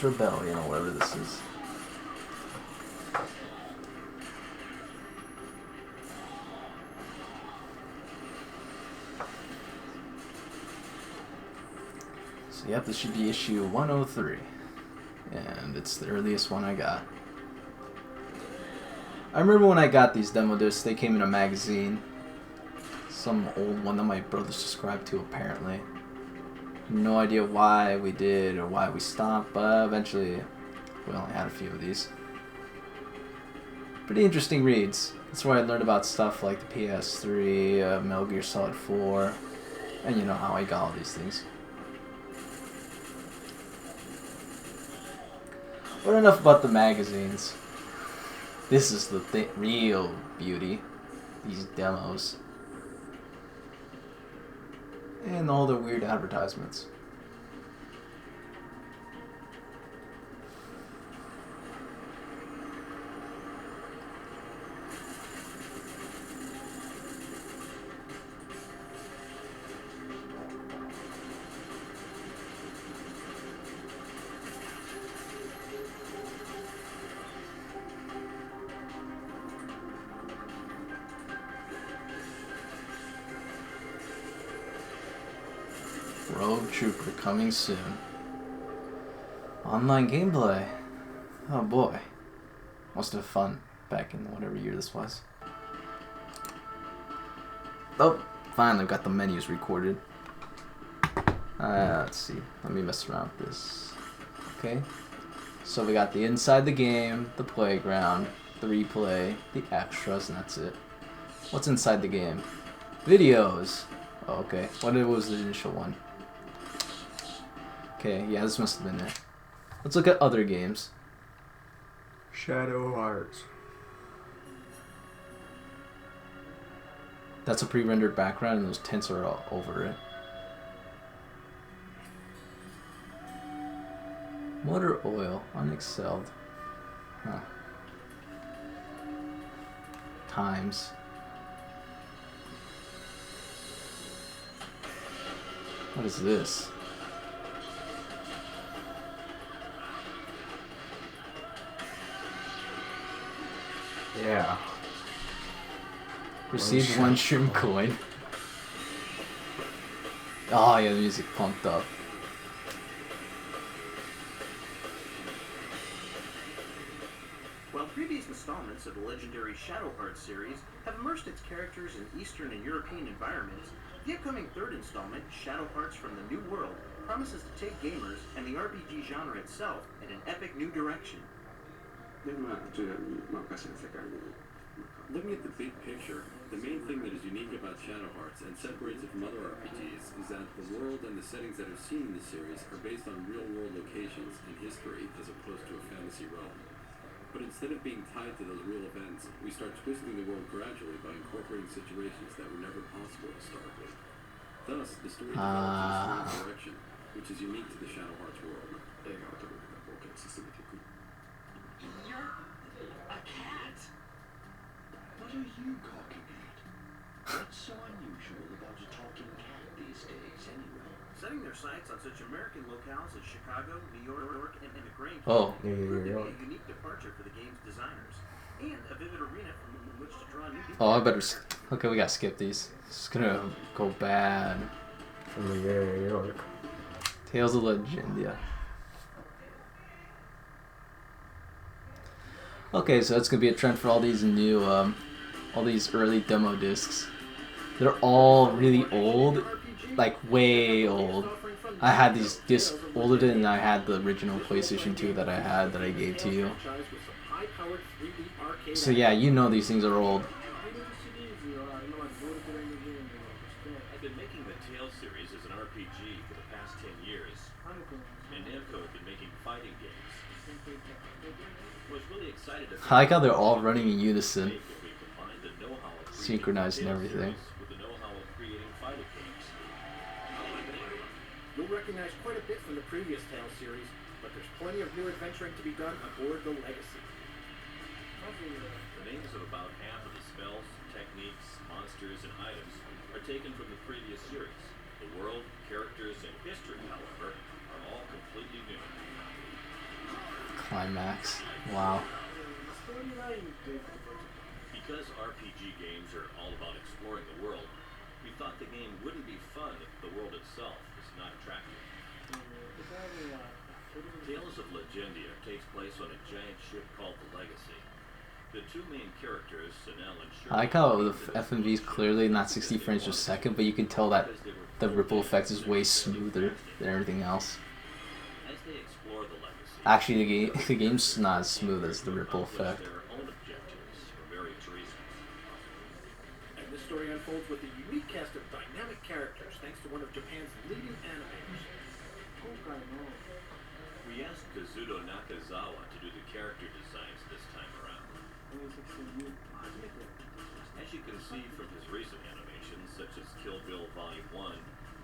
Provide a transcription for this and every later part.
Dance Rebellion or whatever this is. So yep, this should be issue 103. And it's the earliest one I got. I remember when I got these demo discs, they came in a magazine. Some old one that my brother subscribed to, apparently. No idea why we did or why we stopped, but eventually we only had a few of these. Pretty interesting reads. That's where I learned about stuff like the PS3, Metal Gear Solid 4, and you know how I got all these things. But enough about the magazines. This is the real beauty. These demos. And all the weird advertisements. Rogue Trooper coming soon. Online gameplay. Oh boy. Must have been fun back in whatever year this was. Oh, finally got the menus recorded. Let's see. Let me mess around with this. Okay. So we got the inside the game, the playground, the replay, the extras, and that's it. What's inside the game? Videos. Oh, okay. What was the initial one? Okay, yeah, this must have been there. Let's look at other games. Shadow Hearts. That's a pre-rendered background and those tints are all over it. Motor oil, unexcelled. Huh. Times. What is this? Yeah. Received one shroom coin. Oh yeah, the music pumped up. While previous installments of the legendary Shadow Hearts series have immersed its characters in Eastern and European environments, the upcoming third installment, Shadow Hearts from the New World, promises to take gamers and the RPG genre itself in an epic new direction. Looking at the big picture, the main thing that is unique about Shadow Hearts and separates it from other RPGs is that the world and the settings that are seen in the series are based on real-world locations and history as opposed to a fantasy realm. But instead of being tied to those real events, we start twisting the world gradually by incorporating situations that were never possible historically. Thus, the story develops in a strange direction, which is unique to the Shadow Hearts world. You're a cat? What are you gawking at? What's so unusual about a talking cat these days, anyway? Setting their sights on such American locales as Chicago, New York, and Grange Oh. proved to be a unique departure for the game's designers, and a vivid arena from which to draw new Oh, I better. Okay, we gotta skip these. It's gonna go bad. From New York. Tales of Legendia. Okay, so it's gonna be a trend for all these new, all these early demo discs. They're all really old, like way old. I had these discs older than I had the original PlayStation 2 that I had that I gave to you. So yeah, you know these things are old. I've been making the Tales series as an RPG for the past 10 years, and Namco had been making fighting games. I was really excited I like how they're all running in unison, synchronized and everything. You'll recognize quite a bit from the previous Tales series, but there's plenty of new adventuring to be done aboard the Legacy. The names of about half of the spells, techniques, monsters, and items are taken from the previous series. The world, characters, and history, however, are all completely new. Climax. Wow. Because RPG games are all about exploring the world, we thought the game wouldn't be fun if the world itself is not attractive. Tales of Legendia takes place on a giant ship called the Legacy. The two main characters, Sunel and Shirley, I like how the FMV is clearly not 60 frames per second, but you can tell that the ripple effect is way smoother than everything else. as they explore the Legacy, Actually, the game's not as smooth as the ripple effect. their own objectives for various reasons. And this story unfolds with a unique cast of dynamic characters thanks to one of Japan's leading animators. We asked Kazuto Nakazawa to do the character designs this time around. As you can see from his recent animations, such as Kill Bill Volume 1,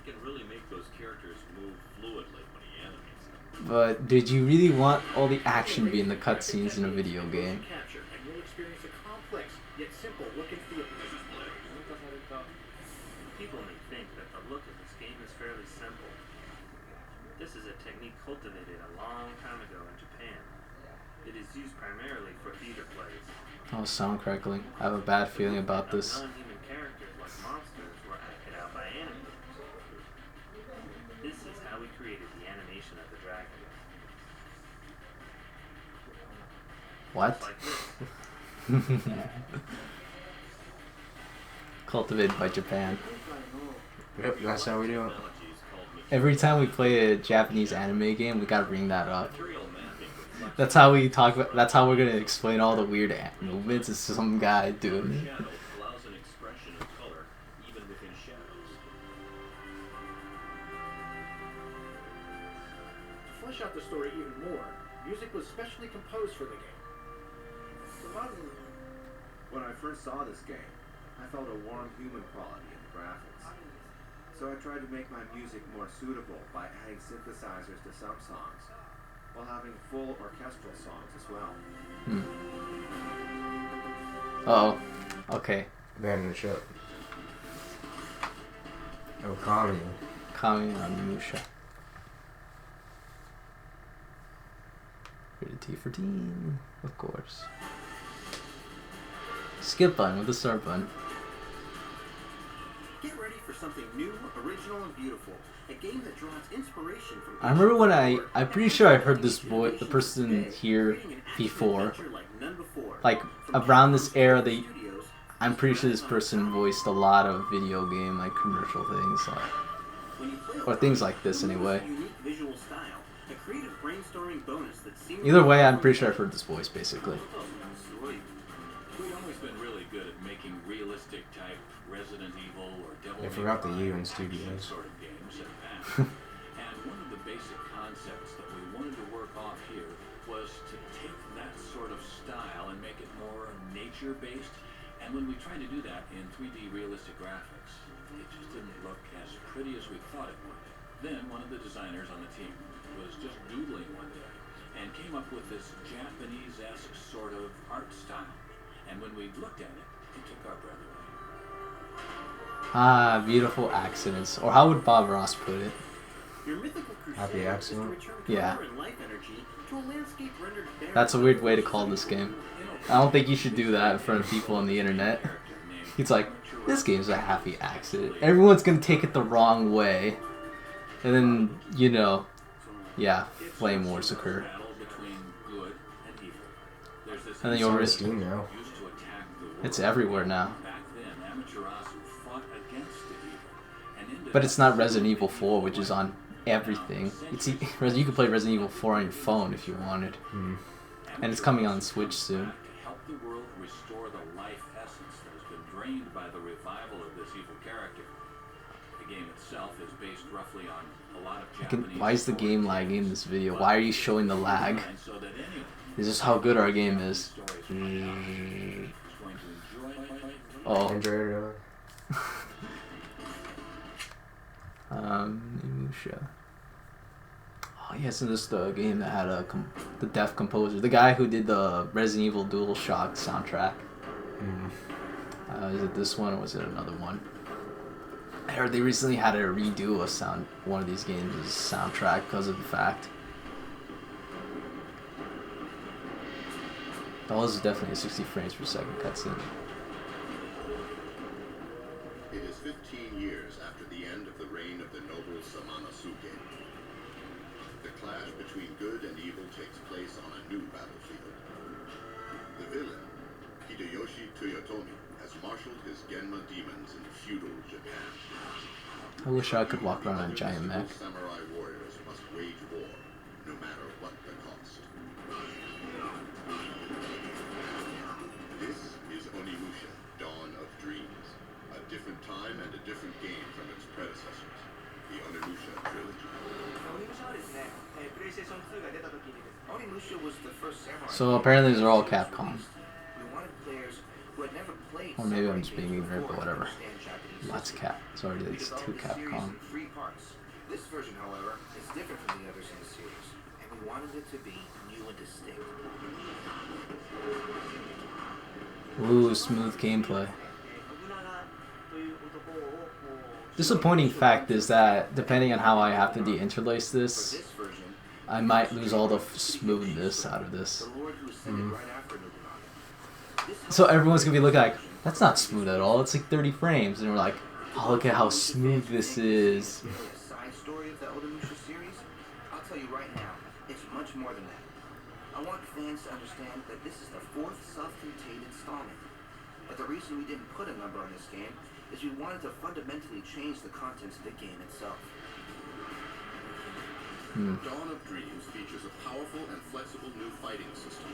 he can really make those characters move fluidly when he animates them. But did you really want all the action to be in the cutscenes in a video game? Capture, and you'll experience a complex yet simple look and feel. People may think that the look of this game is fairly simple. This is a technique cultivated a long time ago in Japan. It is used primarily for theater plays. Oh, sound crackling. I have a bad feeling about this. Non-human characters like monsters were acted out by animators. This is how we created the animation of the dragon. What? Like this. Cultivated by Japan. Yep, that's how we do it. Every time we play a Japanese anime game, we gotta bring that up. Material mapping reflects That's how we talk about. That's how we're gonna explain all the weird movements. Is some guy doing it. shadow allows an expression of color even within shadows. To flesh out the story even more, music was specially composed for the game. When I first saw this game, I felt a warm human quality in the graphics. So I tried to make my music more suitable by adding synthesizers to some songs, while having full orchestral songs as well. Oh, okay. Abandon the ship. Okami. Okami Onimusha. Rated T for teen, of course. Skip button with the start button. Get ready for something new, original, and beautiful. A game that draws inspiration from. I remember when I'm pretty sure I heard this voice, the person here before. Like around this era, I'm pretty sure this person voiced a lot of video game like commercial things, or things like this anyway. Either way, I'm pretty sure I've heard this voice basically. We've always been really good at making realistic type Resident Evil or Devil They May forgot the Cry U in action studios. sort of games in the past. And one of the basic concepts that we wanted to work off here was to take that sort of style and make it more nature-based. And when we tried to do that in 3D realistic graphics, it just didn't look as pretty as we thought it would. Then one of the designers on the team was just doodling one day and came up with this Japanese-esque sort of art style. And when we looked at it, it took our breath away. Ah, beautiful accidents. Or how would Bob Ross put it? Happy accident? Yeah. That's a weird way to call this game. I don't think you should do that in front of people on the internet. He's like, this game's a happy accident. Everyone's gonna take it the wrong way. And then, you know, yeah, flame wars occur. And then you'll on risk. Steam now. It's everywhere now. But it's not Resident Evil 4, which is on everything. You can play Resident Evil 4 on your phone if you wanted. And it's coming on Switch soon. Help the world restore the life essence that has been drained by the revival of this evil character. The game itself is based roughly on a lot of Japanese. Why is the game lagging in this video? Why are you showing the lag? This is how good our game is. Oh. Android. Onimusha. Oh yes, and this is the game that had the deaf composer, the guy who did the Resident Evil DualShock soundtrack. Is it this one or was it another one? I heard they recently had to redo one of these games' soundtrack because of the fact. That was definitely a 60 frames per second cutscene. It is 15 years after the end of the reign of the noble Samanosuke. The clash between good and evil takes place on a new battlefield. The villain, Hideyoshi Toyotomi, has marshaled his Genma demons in feudal Japan. I wish I could walk around on a giant mech. Samurai warriors must wage war, no matter what the cost. This is Onimusha, Dawn of Dreams. A different time and a different game from its predecessors. The Onimusha trilogy. Onimusha was the first samurai. So apparently these are all Capcom. We wanted players who had never played Or maybe I'm samurai just being games ignorant, but before to whatever. understand Japanese Lots of history. Cap. It's already We these two developed the series Capcom. in 3 parts. This version, however, is different from the others in the series, and we wanted it to be new and distinct. Ooh, smooth gameplay. Disappointing fact is that depending on how I have to deinterlace For this, this version, I might lose all the smoothness out of this. the Lord who ascended right after Nobunaga. This So everyone's gonna be looking like, that's not smooth at all. It's like 30 frames, and we're like, oh, look at how smooth this is. A side story of the Onimusha series? I'll tell you right now, it's much more than that. I want fans to understand that this is the 4th self-contained installment. But the reason we didn't put a number on this game is we wanted to fundamentally change the contents of the game itself. Dawn of Dreams features a powerful and flexible new fighting system.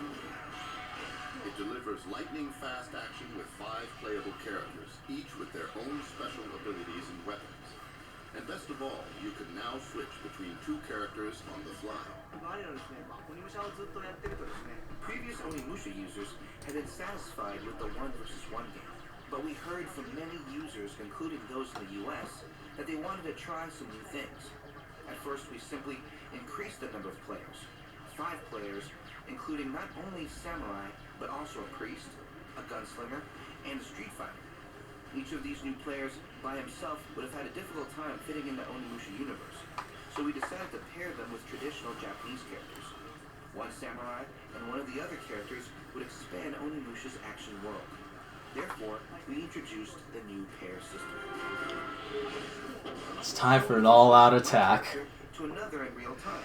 It delivers lightning-fast action with 5 playable characters, each with their own special abilities and weapons. And best of all, you can now switch between 2 characters on the fly. Previous Onimusha users had been satisfied with the 1 versus 1 game, but we heard from many users, including those in the US, that they wanted to try some new things. At first, we simply increased the number of players. 5 players, including not only samurai, but also a priest, a gunslinger, and a street fighter. Each of these new players, by himself, would have had a difficult time fitting in the Onimusha universe, so we decided to pair them with traditional Japanese characters. One samurai and one of the other characters would expand Onimusha's action world. Therefore, we introduced the new pair system. It's time for an all-out attack. To another in real time.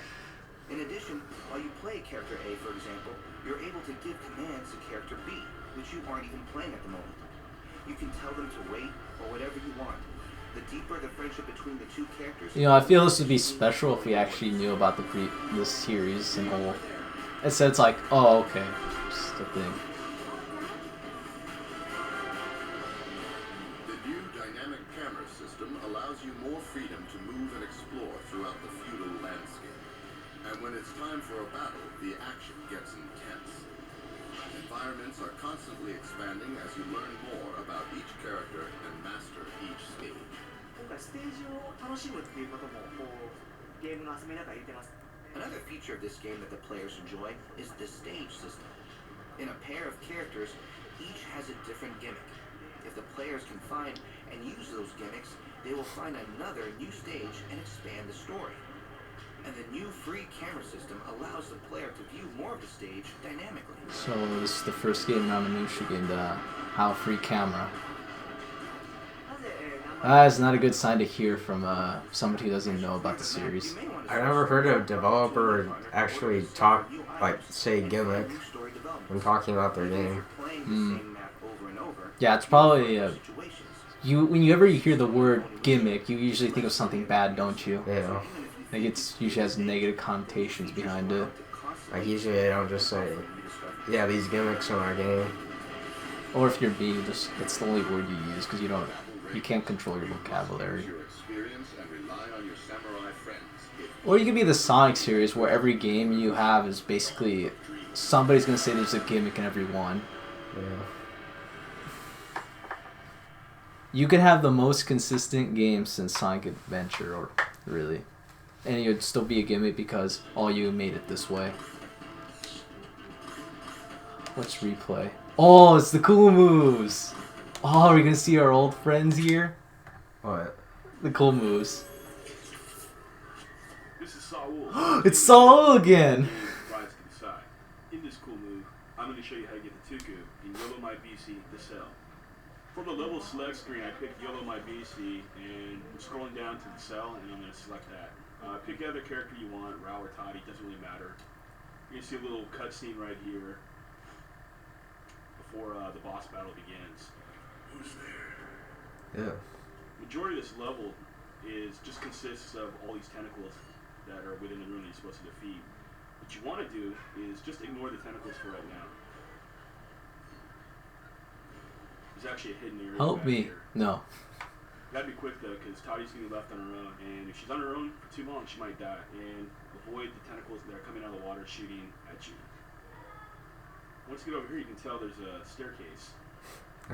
In addition, while you play character A, for example, you're able to give commands to character B, which you aren't even playing at the moment. You can tell them to wait or whatever you want. The deeper the friendship between the 2 characters... You know, I feel this would be special if we actually knew about this series in whole. Instead, it's like, oh, okay, just a thing. The new dynamic camera system allows you more freedom to move and explore throughout the feudal landscape. And when it's time for a battle, the action gets intense. Environments are constantly expanding as you learn more about each character and master each stage. 今回ステージを楽しむっていうこともこうゲームの遊びの中に入れてます。 Another feature of this game that the players enjoy is the stage system. In a pair of characters, each has a different gimmick. If the players can find and use those gimmicks, they will find another new stage and expand the story. And the new free camera system allows the player to view more of the stage dynamically. So this is the first game in Onimusha game to have a free camera. That is not a good sign to hear from somebody who doesn't know about the series. I never heard a developer actually talk, like, say gimmick when talking about their game. Yeah, it's probably when you ever hear the word gimmick, you usually think of something bad, don't you? Yeah. Like it's usually has negative connotations behind it. Like, usually they don't just say, yeah, these gimmicks in our game. Or if you're being just, it's the only word you use because you can't control your vocabulary. Your experience and rely on your samurai friends. Or you could be the Sonic series where every game you have is basically somebody's gonna say there's a gimmick in every one. Yeah. You could have the most consistent game since Sonic Adventure, or really, and it would still be a gimmick because all you made it this way. Let's replay. Oh, it's the cool moves. Oh, are we gonna see our old friends here? What? The cool moves. This is Saul. It's Saul again. Rise to Kasai. In this cool move, I'm going to show you how to get Yellow My BC to sell. For the level select screen, I picked Yellow My BC, and I'm scrolling down to the sell, and I'm going to select that. Pick the other character you want, Rao or Toddy, doesn't really matter. You can see a little cutscene right here before the boss battle begins. Who's there? Yeah. Majority of this level just consists of all these tentacles that are within the room that you're supposed to defeat. What you want to do is just ignore the tentacles for right now. There's actually a hidden area. Help back me. here. No. Gotta be quick though, because Toddy's gonna be left on her own, and if she's on her own for too long, she might die. And avoid the tentacles that are coming out of the water shooting at you. Once you get over here, you can tell there's a staircase.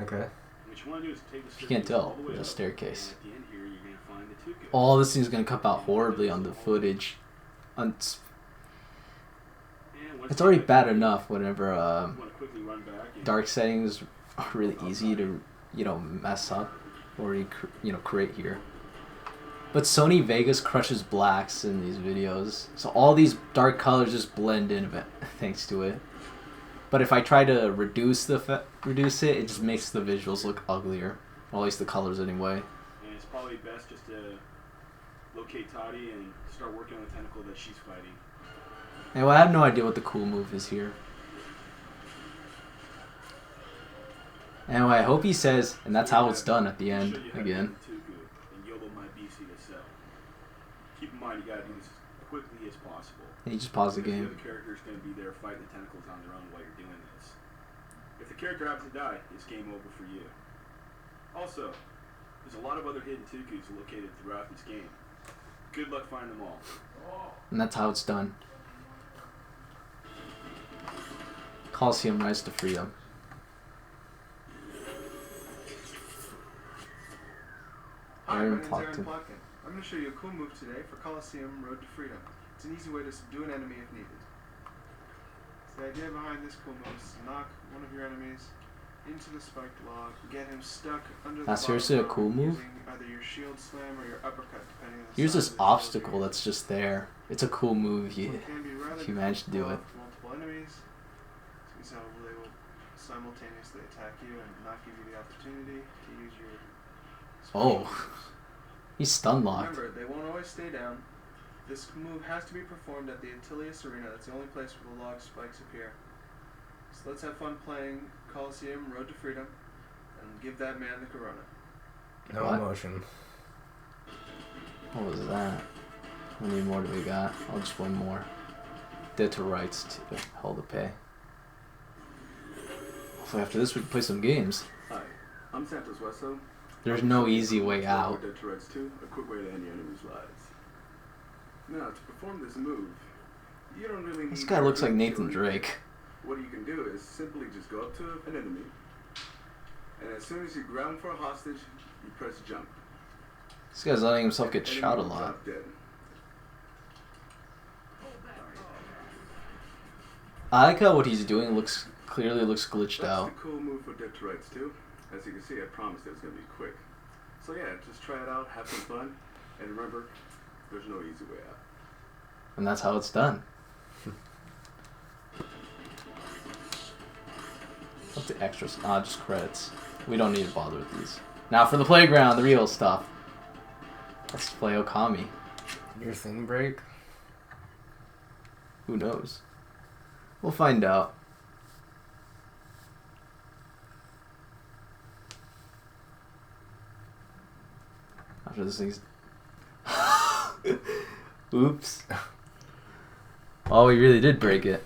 Okay. What you want to do is take the You staircase can't tell. all the way There's a up, staircase. and at the end here, you're gonna find the Tuku. All this thing's gonna come out horribly on the footage. It's already bad enough whenever dark settings are really easy to mess up or create here. But Sony Vegas crushes blacks in these videos, so all these dark colors just blend in a bit thanks to it. But if I try to reduce it, it just makes the visuals look uglier. Or at least the colors anyway. And it's probably best just to locate Toddy and start working on the tentacle that she's fighting. Anyway, I have no idea what the cool move is here. Anyway, I hope he says, and that's how it's done at the end again. Keep in mind, you gotta do this as quickly as possible. And you just pause the Because game. The other character's gonna be there fighting the tentacles on their own while you're doing this. If the character happens to die, it's game over for you. Also, there's a lot of other hidden Tukus located throughout this game. Good luck finding them all. And that's how it's done. Coliseum Rise to Freedom. Hi, my Aaron name's Aaron Plotkin. Plotkin. I'm going to show you a cool move today for Coliseum Road to Freedom. It's an easy way to subdue an enemy if needed. So the idea behind this cool move is to knock one of your enemies into the spiked log, get him stuck under the That's seriously a cool move? using either your shield slam or your uppercut, depending on the Here's size this of the shield obstacle you're that's just there. It's a cool move using. if It can be rather you manage to do it. difficult with multiple enemies. So they will simultaneously attack you and not give you the opportunity to use your special Oh. moves. He's stun locked. Remember, they won't always stay down. This move has to be performed at the Atilius Arena. That's the only place where the log spikes appear. So let's have fun playing Coliseum Road to Freedom and give that man the corona. No What? emotion. What was that? How many more do we got? Oh, just one more. Dead to rights to hell to pay. Hopefully after this we can play some games. Hi, I'm Santos Wesso. There's no easy way out. Dead to Rights 2, a quick way to end your enemy's lives. Now, to perform this move, you don't really need... This guy looks like Nathan to- Drake. What you can do is simply just go up to an enemy, and as soon as you grab him for a hostage, you press jump. This guy's letting himself get Enemy shot a will lot. drop dead. I like how what he's doing clearly looks glitched That's out. the cool move for Dead to Rights 2. As you can see, I promised it was going to be quick. So yeah, just try it out, have some fun, and remember, there's no easy way out. And that's how it's done. What's the extras? Ah, just credits. We don't need to bother with these. Now for the playground, the real stuff. Let's play Okami. Your thing break? Who knows? We'll find out. After this thing's... Oops. Oh, we really did break it.